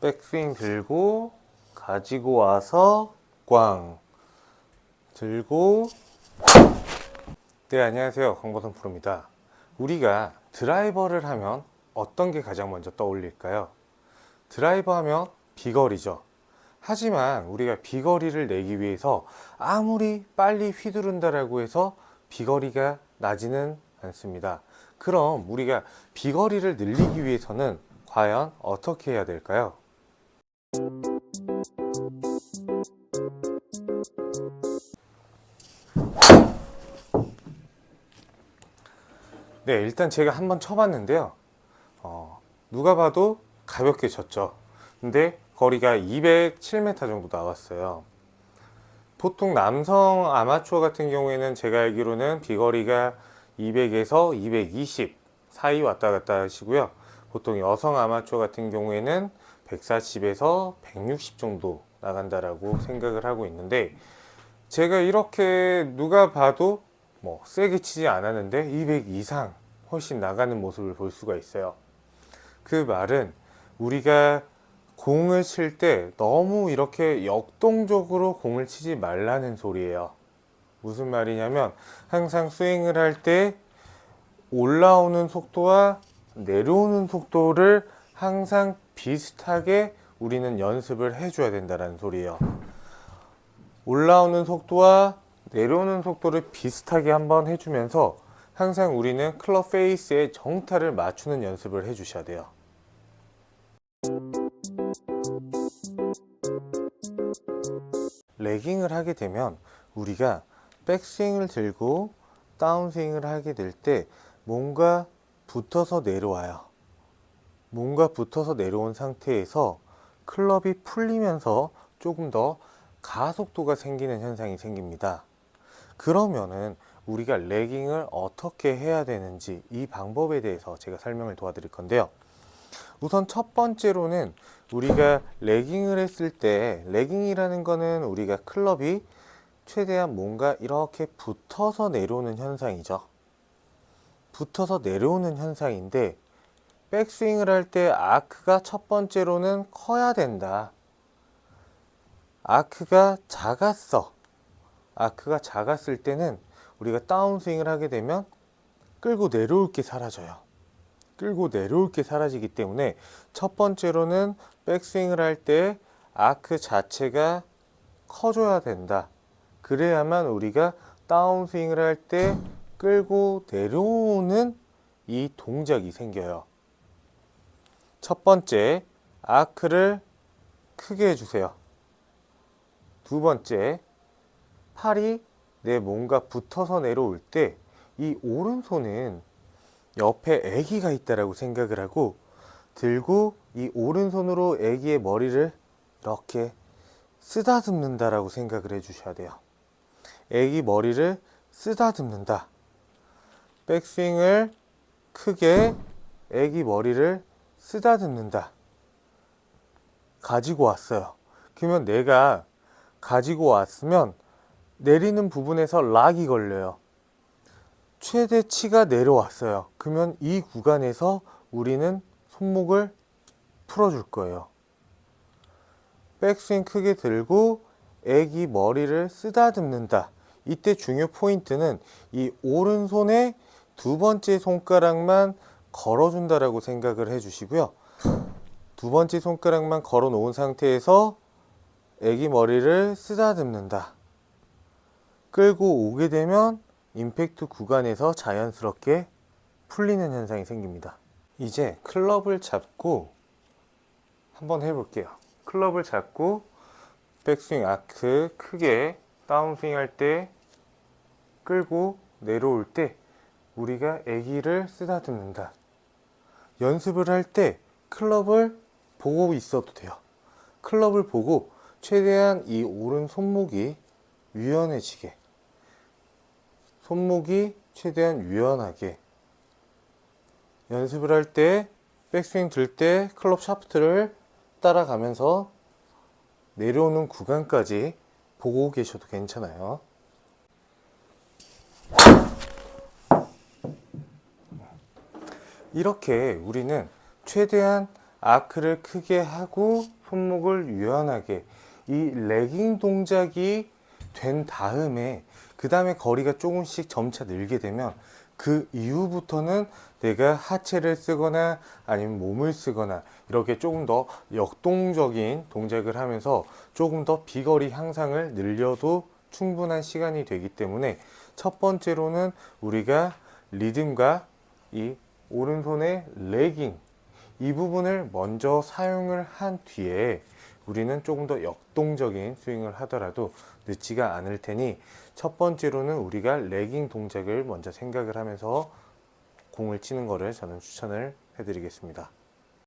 백스윙 들고 가지고 와서 꽝 들고. 네, 안녕하세요. 강보성 프로입니다. 우리가 드라이버를 하면 어떤 게 가장 먼저 떠올릴까요? 드라이버 하면 비거리죠. 하지만 우리가 비거리를 내기 위해서 아무리 빨리 휘두른다라고 해서 비거리가 나지는 않습니다. 그럼 우리가 비거리를 늘리기 위해서는 과연 어떻게 해야 될까요? 네, 일단 제가 한번 쳐봤는데요. 누가 봐도 가볍게 쳤죠. 근데 거리가 207m 정도 나왔어요. 보통 남성 아마추어 같은 경우에는 제가 알기로는 비거리가 200에서 220 사이 왔다 갔다 하시고요. 보통 여성 아마추어 같은 경우에는 140에서 160 정도 나간다라고 생각을 하고 있는데, 제가 이렇게 누가 봐도 세게 치지 않았는데 200 이상 훨씬 나가는 모습을 볼 수가 있어요. 그 말은 우리가 공을 칠 때 너무 이렇게 역동적으로 공을 치지 말라는 소리예요. 무슨 말이냐면, 항상 스윙을 할 때 올라오는 속도와 내려오는 속도를 항상 비슷하게 우리는 연습을 해줘야 된다는 소리예요. 올라오는 속도와 내려오는 속도를 비슷하게 한번 해주면서 항상 우리는 클럽 페이스의 정타를 맞추는 연습을 해주셔야 돼요. 레깅을 하게 되면 우리가 백스윙을 들고 다운스윙을 하게 될 때 뭔가 붙어서 내려와요. 뭔가 붙어서 내려온 상태에서 클럽이 풀리면서 조금 더 가속도가 생기는 현상이 생깁니다. 그러면은 우리가 레깅을 어떻게 해야 되는지, 이 방법에 대해서 제가 설명을 도와드릴 건데요. 우선 첫 번째로는 우리가 레깅을 했을 때, 레깅이라는 거는 우리가 클럽이 최대한 뭔가 이렇게 붙어서 내려오는 현상이죠. 붙어서 내려오는 현상인데, 백스윙을 할 때 아크가 첫 번째로는 커야 된다. 아크가 작았어. 아크가 작았을 때는 우리가 다운스윙을 하게 되면 끌고 내려올 게 사라져요. 끌고 내려올 게 사라지기 때문에 첫 번째로는 백스윙을 할 때 아크 자체가 커져야 된다. 그래야만 우리가 다운스윙을 할 때 끌고 내려오는 이 동작이 생겨요. 첫 번째, 아크를 크게 해주세요. 두 번째, 팔이 내 몸과 붙어서 내려올 때 이 오른손은 옆에 애기가 있다라고 생각을 하고 들고 이 오른손으로 애기의 머리를 이렇게 쓰다듬는다라고 생각을 해주셔야 돼요. 애기 머리를 쓰다듬는다. 백스윙을 크게 애기 머리를 쓰다듬는다. 가지고 왔어요. 그러면 내가 가지고 왔으면 내리는 부분에서 락이 걸려요. 최대치가 내려왔어요. 그러면 이 구간에서 우리는 손목을 풀어줄 거예요. 백스윙 크게 들고 애기 머리를 쓰다듬는다. 이때 중요 포인트는 이 오른손에 두 번째 손가락만 걸어준다라고 생각을 해주시고요. 두 번째 손가락만 걸어 놓은 상태에서 애기 머리를 쓰다듬는다. 끌고 오게 되면 임팩트 구간에서 자연스럽게 풀리는 현상이 생깁니다. 이제 클럽을 잡고 한번 해볼게요. 클럽을 잡고 백스윙 아크 크게 다운스윙 할 때 끌고 내려올 때 우리가 애기를 쓰다듬는다. 연습을 할 때 클럽을 보고 있어도 돼요. 클럽을 보고 최대한 이 오른 손목이 유연해지게, 손목이 최대한 유연하게 연습을 할 때 백스윙 들 때 클럽 샤프트를 따라가면서 내려오는 구간까지 보고 계셔도 괜찮아요. 이렇게 우리는 최대한 아크를 크게 하고 손목을 유연하게, 이 레깅 동작이 된 다음에 그 다음에 거리가 조금씩 점차 늘게 되면 그 이후부터는 내가 하체를 쓰거나 아니면 몸을 쓰거나 이렇게 조금 더 역동적인 동작을 하면서 조금 더 비거리 향상을 늘려도 충분한 시간이 되기 때문에, 첫 번째로는 우리가 리듬과 이 오른손의 레깅, 이 부분을 먼저 사용을 한 뒤에 우리는 조금 더 역동적인 스윙을 하더라도 늦지가 않을 테니, 첫 번째로는 우리가 레깅 동작을 먼저 생각을 하면서 공을 치는 것을 저는 추천을 해드리겠습니다.